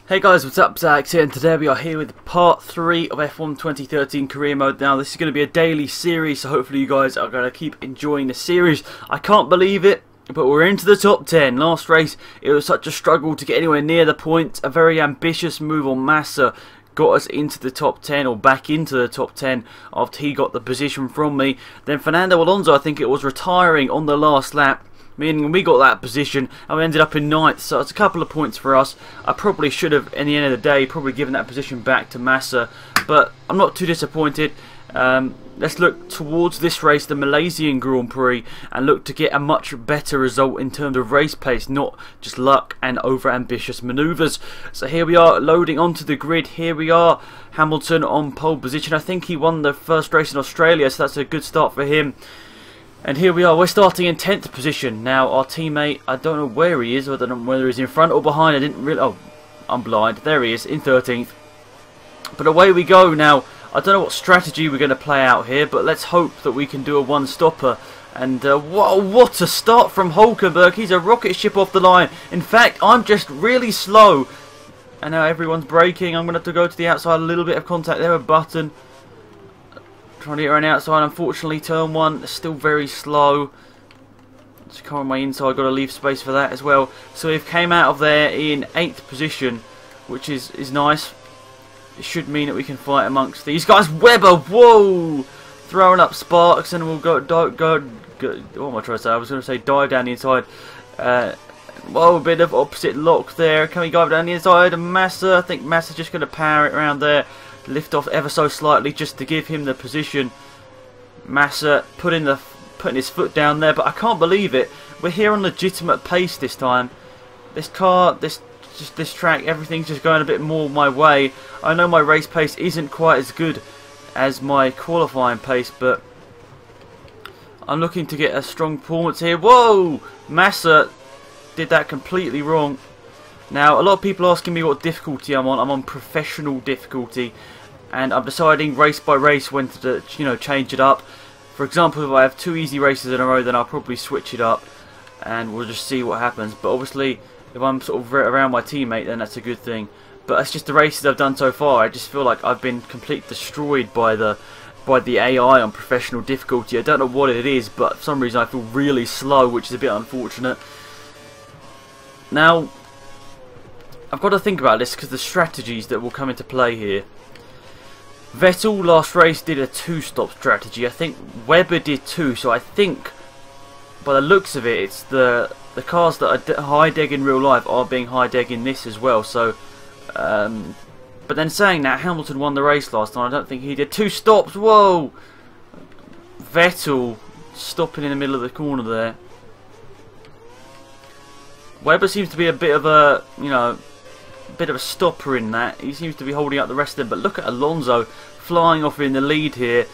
Hey guys, what's up? Zach here, and today we are here with part 3 of F1 2013 career mode. Now this is going to be a daily series, so hopefully you guys are going to keep enjoying the series. I can't believe it, but we're into the top 10. Last race it was such a struggle to get anywhere near the point. A very ambitious move on Massa got us into the top 10, or back into the top 10, after he got the position from me. Then Fernando Alonso, I think it was, retiring on the last lap, meaning we got that position and we ended up in 9th, so it's a couple of points for us. I probably should have, in the end of the day, probably given that position back to Massa, but I'm not too disappointed. Let's look towards this race, the Malaysian Grand Prix, and look to get a much better result in terms of race pace, not just luck and over-ambitious manoeuvres. So here we are, loading onto the grid. Here we are, Hamilton on pole position. I think he won the first race in Australia, so that's a good start for him. And here we are, we're starting in 10th position. Now our teammate, I don't know where he is, I don't know whether he's in front or behind. I didn't really, oh, I'm blind. There he is, in 13th. But away we go now. I don't know what strategy we're going to play out here, but let's hope that we can do a one-stopper. And whoa, what a start from Hulkenberg. He's a rocket ship off the line. In fact, I'm just really slow. And now everyone's braking. I'm going to have to go to the outside, a little bit of contact there, a button. Trying to get around the outside. Unfortunately, turn 1 is still very slow. Just come on my inside, got to leave space for that as well. So we've came out of there in 8th position, which is nice. It should mean that we can fight amongst these guys. Webber, whoa! Throwing up sparks, and we'll go what am I trying to say? I was going to say dive down the inside. Whoa, a bit of opposite lock there. Can we go down the inside? And Massa, I think Massa's just going to power it around there. Lift off ever so slightly just to give him the position. Massa putting his foot down there, but I can't believe it. We're here on legitimate pace this time. This car, this track, everything's just going a bit more my way. I know my race pace isn't quite as good as my qualifying pace, but I'm looking to get a strong performance here. Whoa! Massa did that completely wrong. Now, a lot of people asking me what difficulty I'm on. I'm on professional difficulty, and I'm deciding race by race when to, change it up. For example, if I have 2 easy races in a row, then I'll probably switch it up, and we'll just see what happens. But obviously, if I'm sort of around my teammate, then that's a good thing. But it's just the races I've done so far. I just feel like I've been completely destroyed by the AI on professional difficulty. I don't know what it is, but for some reason I feel really slow, which is a bit unfortunate. Now, I've got to think about this because the strategies that will come into play here. Vettel last race did a 2-stop strategy. I think Webber did 2, so I think by the looks of it, it's the cars that are high-deg in real life are being high-deg in this as well. So, but then saying that, Hamilton won the race last time. I don't think he did 2 stops. Whoa! Vettel stopping in the middle of the corner there. Webber seems to be a bit of a, bit of a stopper in that. He seems to be holding up the rest of them. But look at Alonso flying off in the lead here.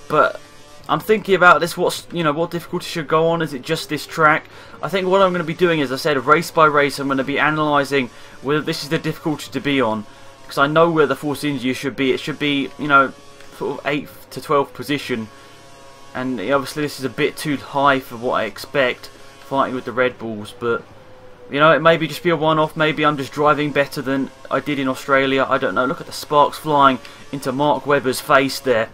But I'm thinking about this. What difficulty should go on? Is it just this track? I think what I'm going to be doing, as I said, race by race, I'm going to be analysing whether this is the difficulty to be on, because I know where the Force India should be. It should be, sort of 8th to 12th position, and obviously this is a bit too high for what I expect fighting with the Red Bulls. But it may just be a one-off. Maybe I'm just driving better than I did in Australia. I don't know. Look at the sparks flying into Mark Webber's face there.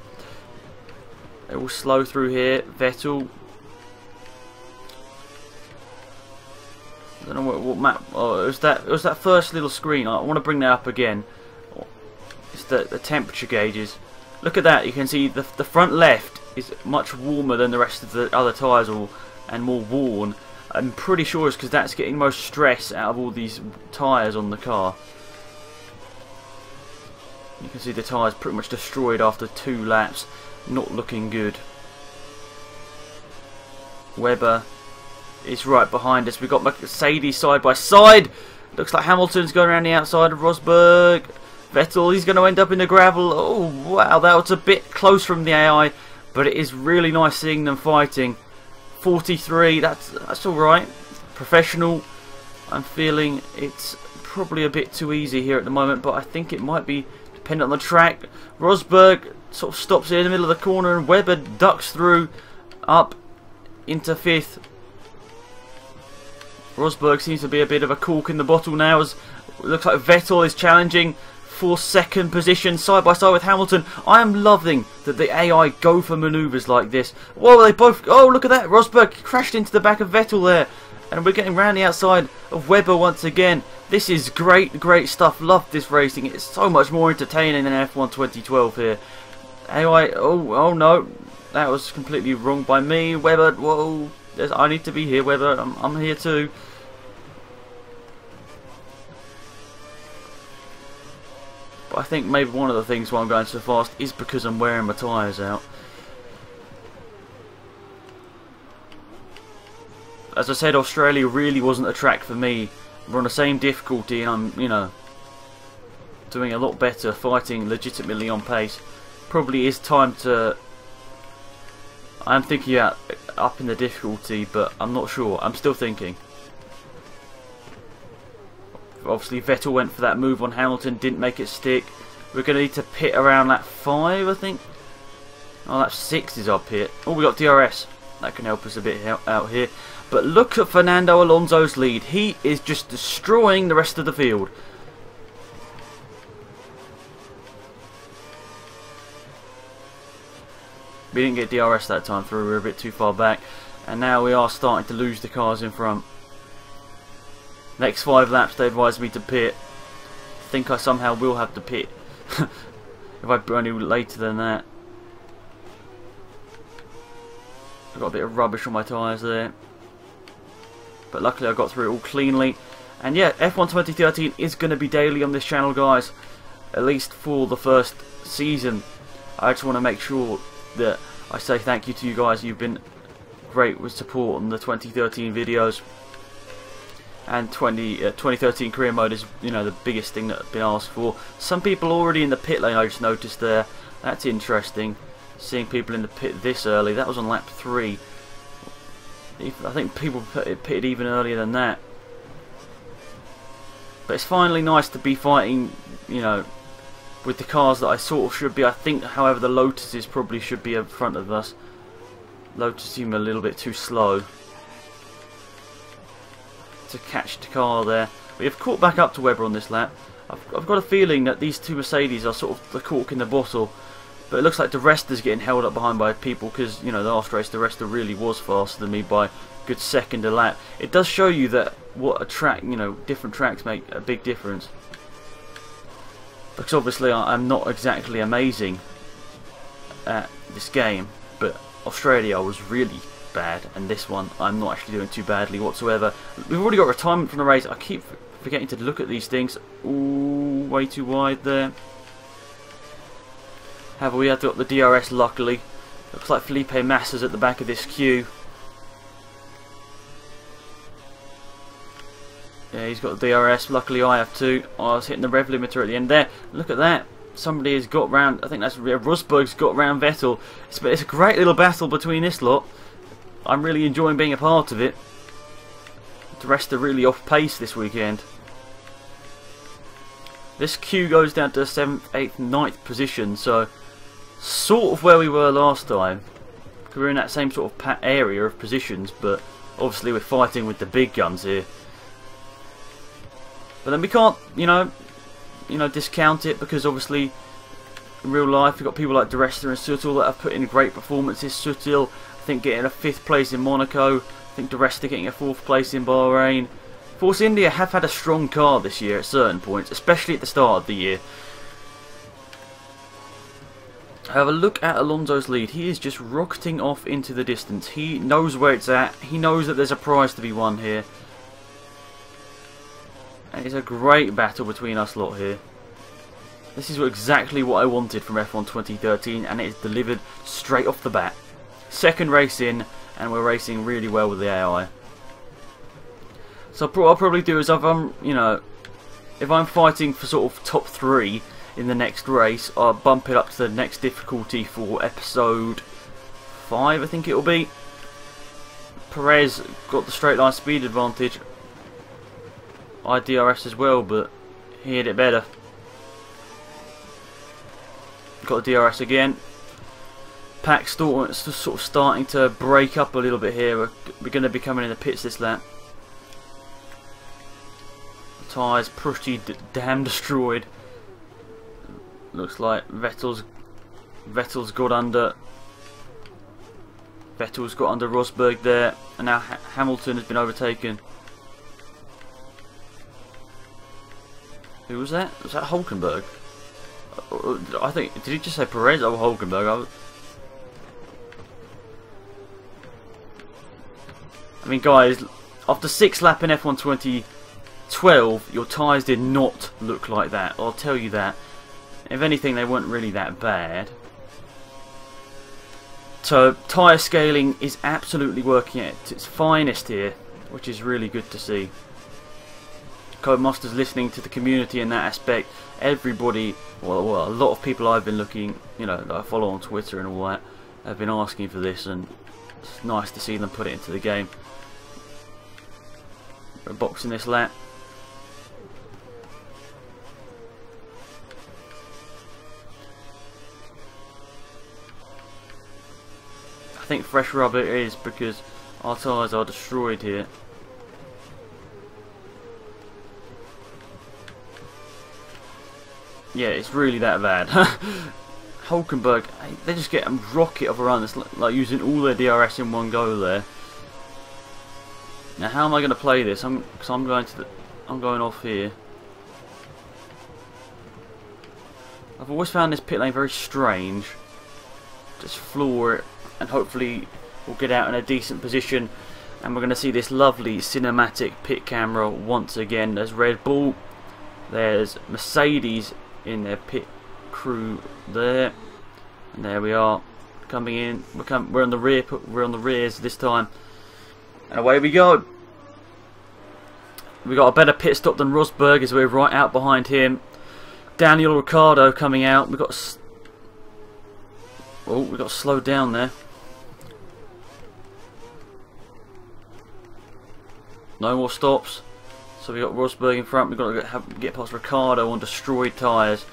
They will slow through here. Vettel. I don't know what map. Oh, it was that first little screen. I want to bring that up again. It's the temperature gauges. Look at that. You can see the front left is much warmer than the rest of the other tyres, and more worn. I'm pretty sure it's because that's getting most stress out of all these tyres on the car. You can see the tyres pretty much destroyed after 2 laps. Not looking good. Webber is right behind us. We've got Mercedes side by side. Looks like Hamilton's going around the outside of Rosberg. Vettel, he's going to end up in the gravel. Oh, wow, that was a bit close from the AI, but it is really nice seeing them fighting. 43, that's alright. Professional. I'm feeling it's probably a bit too easy here at the moment, but I think it might be dependent on the track. Rosberg sort of stops in the middle of the corner, and Webber ducks through up into 5th. Rosberg seems to be a bit of a cork in the bottle now, as Looks like Vettel is challenging for second position side by side with Hamilton. I am loving that the AI go for manoeuvres like this. Whoa, they both... Oh, look at that. Rosberg crashed into the back of Vettel there. And we're getting round the outside of Webber once again. This is great, great stuff. Love this racing. It's so much more entertaining than F1 2012 here. AI... Oh no. That was completely wrong by me. Webber, whoa. I need to be here, Webber. I'm here too. I think maybe one of the things why I'm going so fast is because I'm wearing my tyres out. As I said, Australia really wasn't a track for me. We're on the same difficulty and I'm, you know, doing a lot better, fighting legitimately on pace. Probably is time to... I'm thinking about upping the difficulty, but I'm not sure. I'm still thinking. Obviously Vettel went for that move on Hamilton, didn't make it stick. We're going to need to pit around lap 5, I think. Oh, lap 6 is our pit. Oh, we got DRS. That can help us a bit out here. But look at Fernando Alonso's lead. He is just destroying the rest of the field. We didn't get DRS that time through. We were a bit too far back. And now we are starting to lose the cars in front. Next 5 laps they advised me to pit. I think I somehow will have to pit. If I run any later than that. I've got a bit of rubbish on my tyres there. But luckily I got through it all cleanly. And yeah, F1 2013 is going to be daily on this channel, guys. At least for the first season. I just want to make sure that I say thank you to you guys. You've been great with support on the 2013 videos. And 2013 career mode is, you know, the biggest thing that's been asked for. Some people already in the pit lane, I just noticed there. That's interesting. Seeing people in the pit this early. That was on lap 3. I think people pitted even earlier than that. But it's finally nice to be fighting, you know, with the cars that I sort of should be. I think, however, the Lotuses probably should be in front of us. Lotus seem a little bit too slow to catch the car there. We have caught back up to Webber on this lap. I've got a feeling that these two Mercedes are sort of the cork in the bottle. But it looks like De Resta's getting held up behind by people because, you know, the last race De Resta really was faster than me by a good second a lap. It does show you that what a track, you know, different tracks make a big difference. Because obviously I'm not exactly amazing at this game, but Australia was really bad, and this one I'm not actually doing too badly whatsoever. We've already got retirement from the race. I keep forgetting to look at these things. Ooh, way too wide there. However, we have got the DRS luckily. Looks like Felipe Massa's at the back of this queue. Yeah, he's got the DRS. Luckily I have too. Oh, I was hitting the rev limiter at the end there. Look at that. Somebody has got round, I think that's Rosberg's got round Vettel. It's a great little battle between this lot. I'm really enjoying being a part of it. The rest are really off pace this weekend. This queue goes down to 7th, 8th, 9th position, so sort of where we were last time. We're in that same sort of area of positions, but obviously we're fighting with the big guns here. But then we can't, you know, discount it, because obviously in real life we've got people like De Resta and Suttel that have put in great performances. Suttel, I think, getting a 5th place in Monaco. I think De Resta getting a 4th place in Bahrain. Force India have had a strong car this year at certain points, especially at the start of the year. Have a look at Alonso's lead. He is just rocketing off into the distance. He knows where it's at. He knows that there's a prize to be won here. And it's a great battle between us lot here. This is exactly what I wanted from F1 2013, and it is delivered straight off the bat. Second race in, and we're racing really well with the AI. So what I'll probably do is, if I'm fighting for sort of top 3 in the next race, I'll bump it up to the next difficulty for episode 5, I think it will be. Perez got the straight line speed advantage. I DRS as well, but he hit it better. Got a DRS again. Pack sort of starting to break up a little bit here. We're going to be coming in the pits this lap. Tyres pretty damn destroyed. Looks like Vettel's got under. Vettel's got under Rosberg there, and now Hamilton has been overtaken. Who was that? Was that Hulkenberg? I think, did he just say Perez or Hulkenberg? I mean, guys, after 6 lap in F1 2012, your tyres did not look like that. I'll tell you that. If anything, they weren't really that bad. So, tyre scaling is absolutely working at its finest here, which is really good to see. Codemaster's listening to the community in that aspect. Everybody, well, a lot of people I've been looking, you know, that I follow on Twitter and all that, have been asking for this, and it's nice to see them put it into the game. We're boxing this lap. I think fresh rubber it is because our tyres are destroyed here. Yeah, it's really that bad. Hulkenberg, they just get a rocket of a run. It's like using all their DRS in one go there. Now, how am I going to play this? I'm going off here. I've always found this pit lane very strange. Just floor it, and hopefully we'll get out in a decent position. And we're going to see this lovely cinematic pit camera once again. There's Red Bull, there's Mercedes in their pit crew there, and there we are coming in. We're on the rear. We're on the rears this time, and away we go. We got a better pit stop than Rosberg as we're right out behind him. Daniel Ricciardo coming out. We got slowed down there. No more stops. So we got Rosberg in front. We've got to get past Ricciardo on destroyed tyres.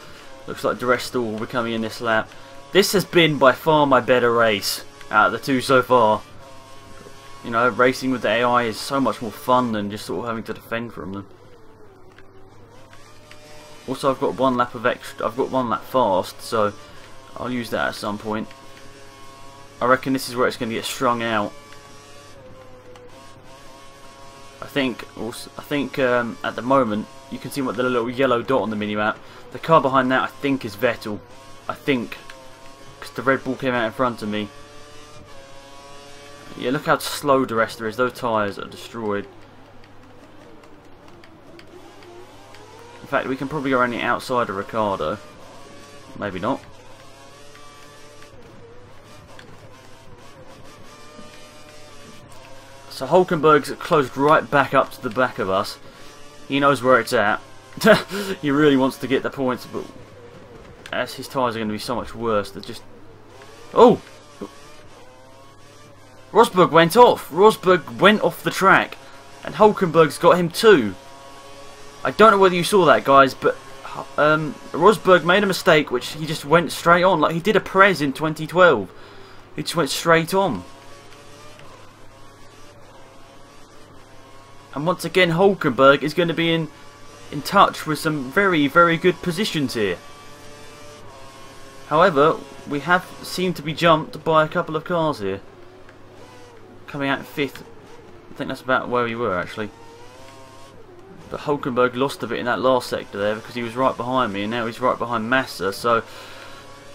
Looks like Dressel will be coming in this lap. This has been by far my better race out of the two so far. You know, racing with the AI is so much more fun than just sort of having to defend from them. Also, I've got 1 lap of extra. I've got 1 lap fast, so I'll use that at some point. I reckon this is where it's going to get strung out. I think at the moment you can see what the little yellow dot on the minimap. The car behind that I think is Vettel. I think, because the Red Bull came out in front of me. Yeah, look how slow the rest there is. Those tyres are destroyed. In fact, we can probably go around the outside of Ricciardo. Maybe not. So Hulkenberg's closed right back up to the back of us. He knows where it's at. He really wants to get the points, but as his tyres are going to be so much worse, they're just... Oh! Rosberg went off. Rosberg went off the track, and Hulkenberg's got him too. I don't know whether you saw that, guys, but Rosberg made a mistake, which he just went straight on, like he did a Prez in 2012. He just went straight on. And once again, Hulkenberg is going to be in touch with some very, very good positions here. However, we have seemed to be jumped by a couple of cars here. Coming out in 5th. I think that's about where we were actually. But Hulkenberg lost a bit in that last sector there because he was right behind me, and now he's right behind Massa. So,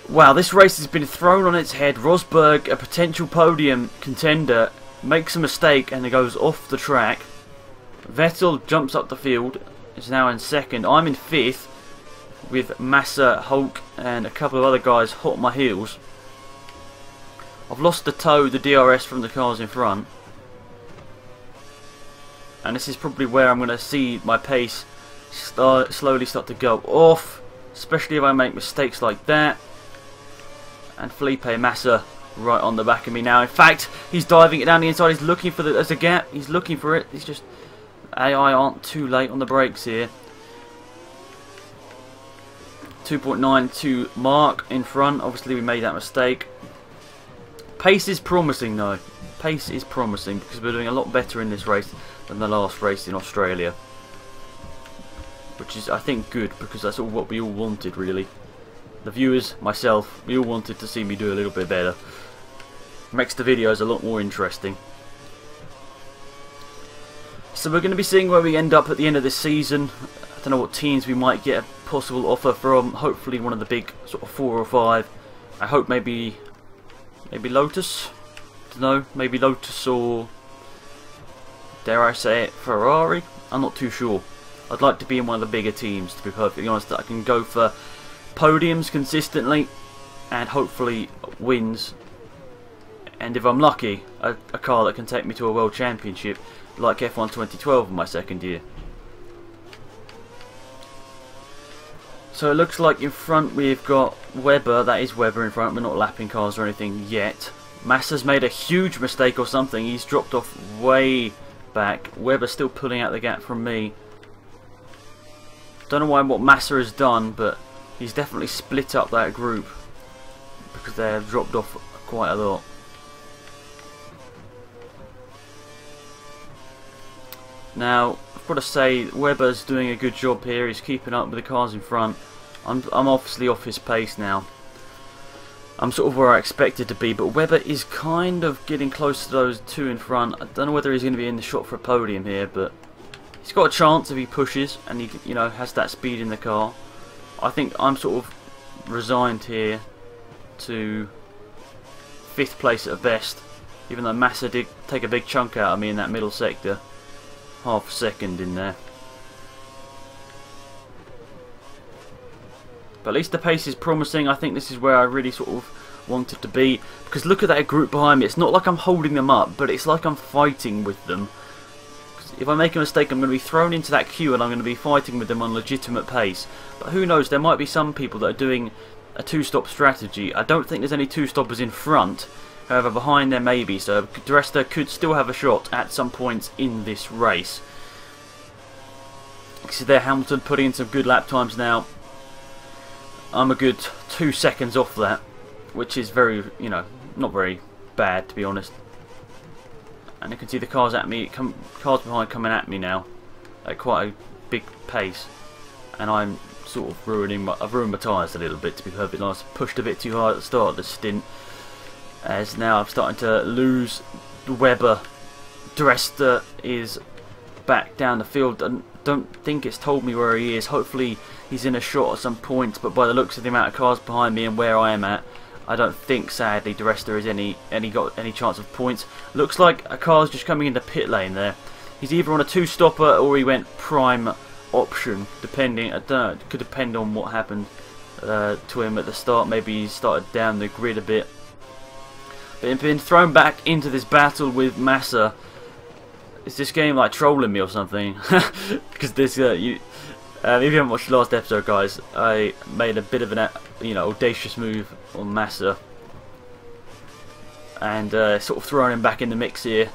wow, this race has been thrown on its head. Rosberg, a potential podium contender, makes a mistake and it goes off the track. Vettel jumps up the field, is now in 2nd. I'm in 5th with Massa, Hulk and a couple of other guys hot on my heels. I've lost the DRS from the cars in front. And this is probably where I'm going to see my pace slowly start to go off. Especially if I make mistakes like that. And Felipe Massa right on the back of me now. In fact, he's diving it down the inside. He's looking for there's a gap. He's looking for it. He's just... AI aren't too late on the brakes here. 2.92 mark in front. Obviously we made that mistake. Pace is promising though. Pace is promising because we're doing a lot better in this race than the last race in Australia. which is, I think, good, because that's all what we all wanted, really. The viewers, myself, we all wanted to see me do a little bit better. Makes the videos a lot more interesting. So we're going to be seeing where we end up at the end of this season. I don't know what teams we might get a possible offer from. Hopefully one of the big sort of 4 or 5. I hope maybe Lotus. Don't know, maybe Lotus or, dare I say it, Ferrari. I'm not too sure. I'd like to be in one of the bigger teams, to be perfectly honest. That I can go for podiums consistently and hopefully wins. And if I'm lucky, a car that can take me to a world championship, like F1 2012 in my second year. So it looks like in front we've got Webber. That is Webber in front. We're not lapping cars or anything yet. Massa's made a huge mistake or something. He's dropped off way back. Webber's still pulling out the gap from me. Don't know what Massa has done, but he's definitely split up that group because they have dropped off quite a lot. Now, I've got to say, Webber's doing a good job here. He's keeping up with the cars in front. I'm obviously off his pace now. I'm sort of where I expected to be, but Webber is kind of getting close to those 2 in front. I don't know whether he's going to be in the shot for a podium here, but he's got a chance if he pushes and he, you know, has that speed in the car. I think I'm sort of resigned here to 5th place at best, even though Massa did take a big chunk out of me in that middle sector. Half a second in there. But at least the pace is promising. I think this is where I really sort of wanted to be. Because look at that group behind me. It's not like I'm holding them up, but it's like I'm fighting with them. If I make a mistake, I'm going to be thrown into that queue and I'm going to be fighting with them on legitimate pace. But who knows, there might be some people that are doing a 2-stop strategy. I don't think there's any 2-stoppers in front. However, behind there maybe, so De Resta could still have a shot at some points in this race. You see there, Hamilton putting in some good lap times now. I'm a good 2 seconds off that, which is very, you know, not very bad, to be honest. And you can see the cars at me, cars behind coming at me now at quite a big pace, and I'm sort of I've ruined my tyres a little bit, to be perfectly honest. Pushed a bit too hard at the start of the stint, as now I'm starting to lose Webber. De Resta is back down the field. I don't think it's told me where he is. Hopefully he's in a shot at some point, but by the looks of the amount of cars behind me and where I am at, I don't think, sadly, De Resta has got any chance of points. Looks like a car's just coming into pit lane there. He's either on a 2-stopper or he went prime option, depending. I don't know, it could depend on what happened to him at the start. Maybe he started down the grid a bit. But he's been thrown back into this battle with Massa. Is this game like trolling me or something? Because this, if you haven't watched the last episode, guys, I made a bit of an, audacious move on Massa, and sort of throwing him back in the mix here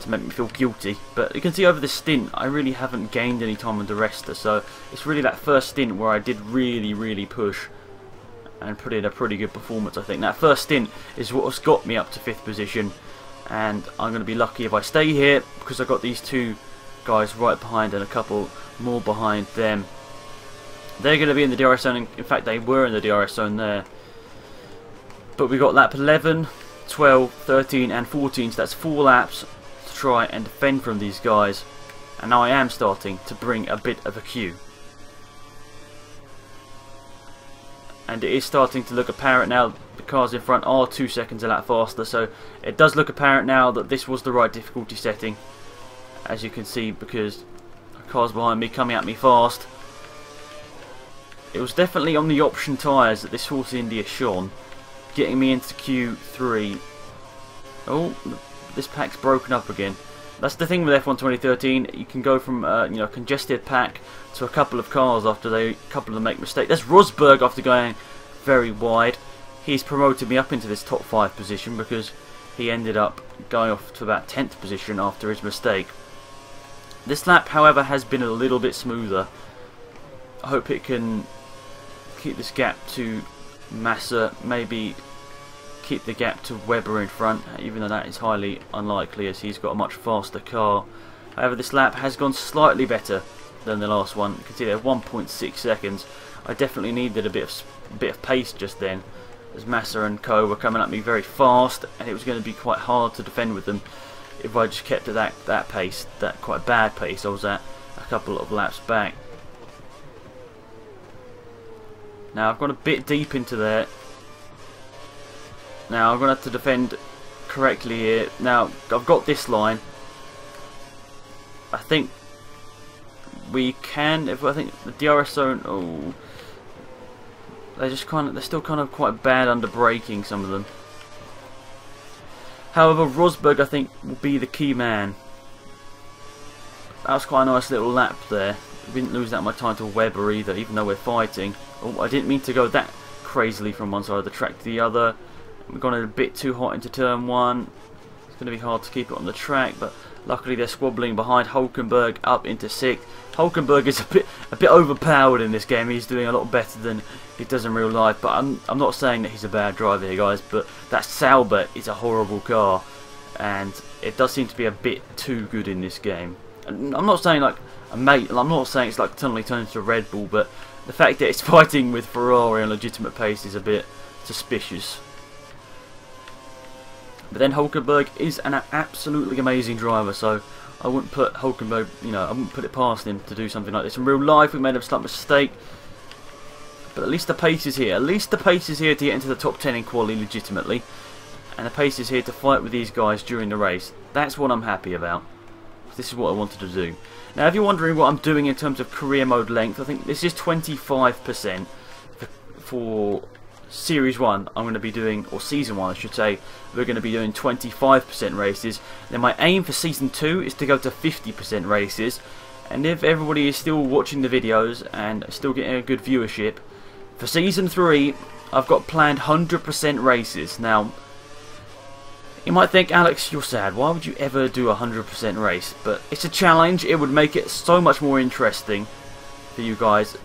to make me feel guilty. But you can see over the stint, I really haven't gained any time on De Resta, so it's really that first stint where I did really push and put in a pretty good performance. I think that first stint is what's got me up to 5th position, and I'm going to be lucky if I stay here because I've got these 2 guys right behind and a couple more behind them. They're going to be in the DRS zone. In fact, they were in the DRS zone there. But we got lap 11, 12, 13 and 14, so that's 4 laps to try and defend from these guys. And now I am starting to bring a bit of a queue. And it is starting to look apparent now. The cars in front are 2 seconds a lap faster, so it does look apparent now that this was the right difficulty setting, as you can see, because the cars behind me coming at me fast. It was definitely on the option tyres that this Force India shone, getting me into Q3. Oh, this pack's broken up again. That's the thing with F1 2013. You can go from a congested pack to a couple of cars after a couple of them make mistakes. That's Rosberg after going very wide. He's promoted me up into this top 5 position because he ended up going off to about 10th position after his mistake. This lap, however, has been a little bit smoother. I hope it can keep this gap to Massa, maybe keep the gap to Webber in front, even though that is highly unlikely as he's got a much faster car. However, this lap has gone slightly better than the last one. You can see there 1.6 seconds. I definitely needed a bit of pace just then, as Massa and Co were coming at me very fast, and it was going to be quite hard to defend with them if I just kept at that pace, that quite bad pace I was at a couple of laps back. Now I've gone a bit deep into there. Now I'm going to have to defend correctly here. Now I've got this line. I think we can, I think the DRS zone, oh, they're still kind of quite bad under braking, some of them. However, Rosberg I think will be the key man. That was quite a nice little lap there. We didn't lose that much time to Webber either, even though we're fighting. Oh, I didn't mean to go that crazily from one side of the track to the other. We've gone a bit too hot into turn 1. It's going to be hard to keep it on the track, but luckily they're squabbling behind Hulkenberg up into 6th. Hulkenberg is a bit overpowered in this game. He's doing a lot better than he does in real life, but I'm not saying that he's a bad driver here, guys, but that Sauber is a horrible car, and it does seem to be a bit too good in this game. And I'm not saying like I'm not saying it's like suddenly turned into a Red Bull, but the fact that it's fighting with Ferrari on legitimate pace is a bit suspicious. But then Hulkenberg is an absolutely amazing driver, so I wouldn't put Hulkenberg, I wouldn't put it past him to do something like this. In real life, we made a slight mistake, but at least the pace is here. At least the pace is here to get into the top 10 in quali legitimately, and the pace is here to fight with these guys during the race. That's what I'm happy about. This is what I wanted to do. Now, if you're wondering what I'm doing in terms of career mode length, I think this is 25% for Series 1. I'm going to be doing, or Season 1 I should say, we're going to be doing 25% races. Then my aim for Season 2 is to go to 50% races. And if everybody is still watching the videos and still getting a good viewership, for Season 3 I've got planned 100% races. Now, you might think, Alex, you're sad. Why would you ever do a 100% race? But it's a challenge. It would make it so much more interesting for you guys.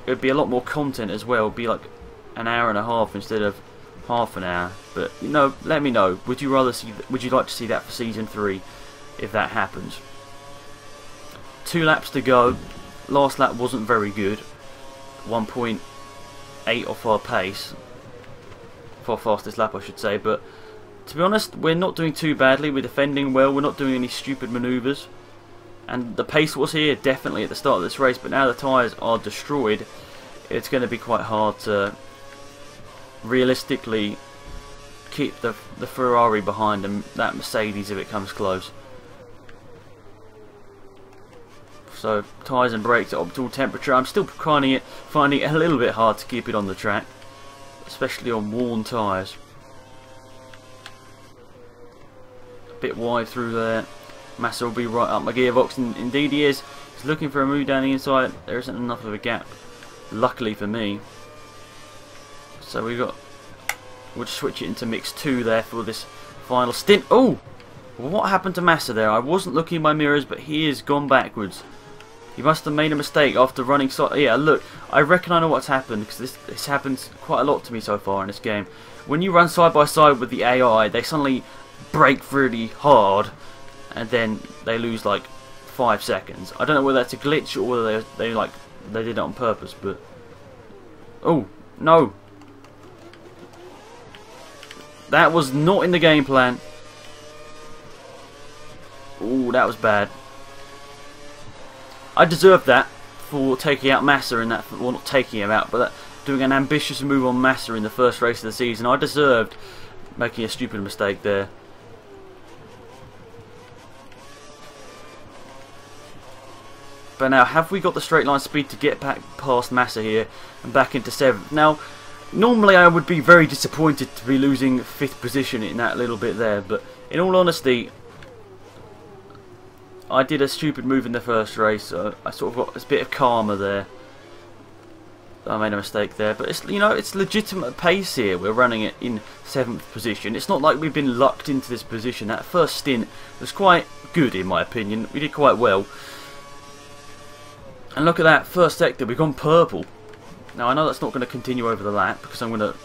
It would be a lot more content as well. It would be like an hour and a half instead of half an hour. But let me know. Would you like to see that for Season 3 if that happens? 2 laps to go. Last lap wasn't very good. 1.8 off our pace. For our fastest lap, I should say. But to be honest, we're not doing too badly. We're defending well. We're not doing any stupid manoeuvres. And the pace was here definitely at the start of this race, but now the tyres are destroyed. It's going to be quite hard to realistically keep the Ferrari behind and that Mercedes if it comes close. So tyres and brakes at optimal temperature. I'm still finding it a little bit hard to keep it on the track, especially on worn tyres. Bit wide through there. Massa will be right up my gearbox, and indeed he is. He's looking for a move down the inside. There isn't enough of a gap, luckily for me. So we'll just switch it into mix 2 there for this final stint. Oh, what happened to Massa there? I wasn't looking in my mirrors, but he has gone backwards. He must have made a mistake after running. Yeah, look, I reckon I know what's happened, because this happens quite a lot to me so far in this game. When you run side by side with the AI, they suddenly brake really hard and then they lose like 5 seconds. I don't know whether that's a glitch or whether they did it on purpose, but oh no, that was not in the game plan. Oh, that was bad. I deserved that for taking out Massa in that, well, not taking him out, but doing an ambitious move on Massa in the first race of the season. I deserved making a stupid mistake there. But now, have we got the straight line speed to get back past Massa here and back into 7th? Now, normally I would be very disappointed to be losing 5th position in that little bit there, but in all honesty, I did a stupid move in the first race, so I sort of got a bit of karma there. I made a mistake there, but it's legitimate pace here. We're running it in 7th position. It's not like we've been lucked into this position. That first stint was quite good in my opinion. We did quite well. And look at that first sector, we've gone purple. Now I know that's not going to continue over the lap because I'm going to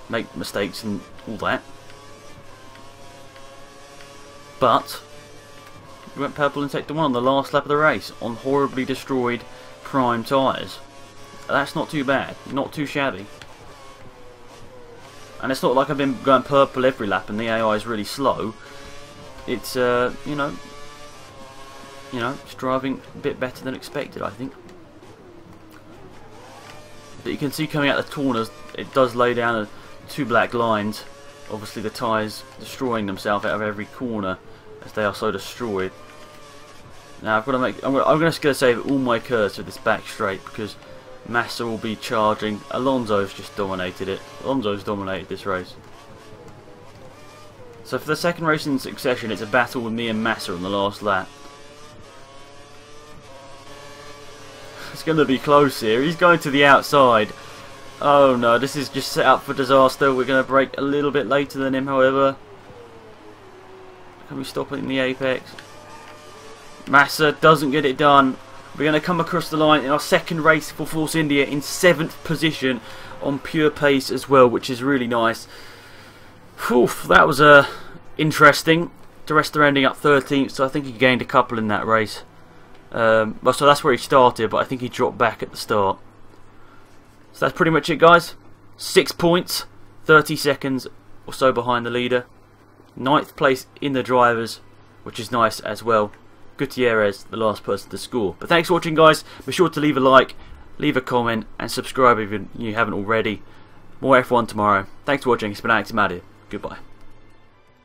make mistakes and all that. But He went purple in Sector 1 on the last lap of the race on horribly destroyed prime tyres. That's not too bad, not too shabby. And it's not like I've been going purple every lap and the AI is really slow. It's, you know, it's driving a bit better than expected, I think. But you can see coming out the corners, it does lay down two black lines. Obviously the tyres destroying themselves out of every corner as they are so destroyed. Now I've got to make, I'm just going to save all my curves for this back straight because Massa will be charging. Alonso's just dominated it. Alonso's dominated this race. So for the second race in succession, it's a battle with me and Massa on the last lap. It's going to be close here. He's going to the outside. Oh no, this is just set up for disaster. We're going to brake a little bit later than him, however. Can we stop it in the apex? Massa doesn't get it done. We're going to come across the line in our second race for Force India in 7th position on pure pace as well, which is really nice. Whew, that was interesting. The rest are ending up 13th, so I think he gained a couple in that race. Well, so that's where he started, but I think he dropped back at the start. So that's pretty much it, guys. 6 points, 30 seconds or so behind the leader. 9th place in the drivers, which is nice as well. Gutierrez, the last person to score. But thanks for watching, guys. Be sure to leave a like, leave a comment, and subscribe if you haven't already. More F1 tomorrow. Thanks for watching. It's been Alex Maddy. Goodbye.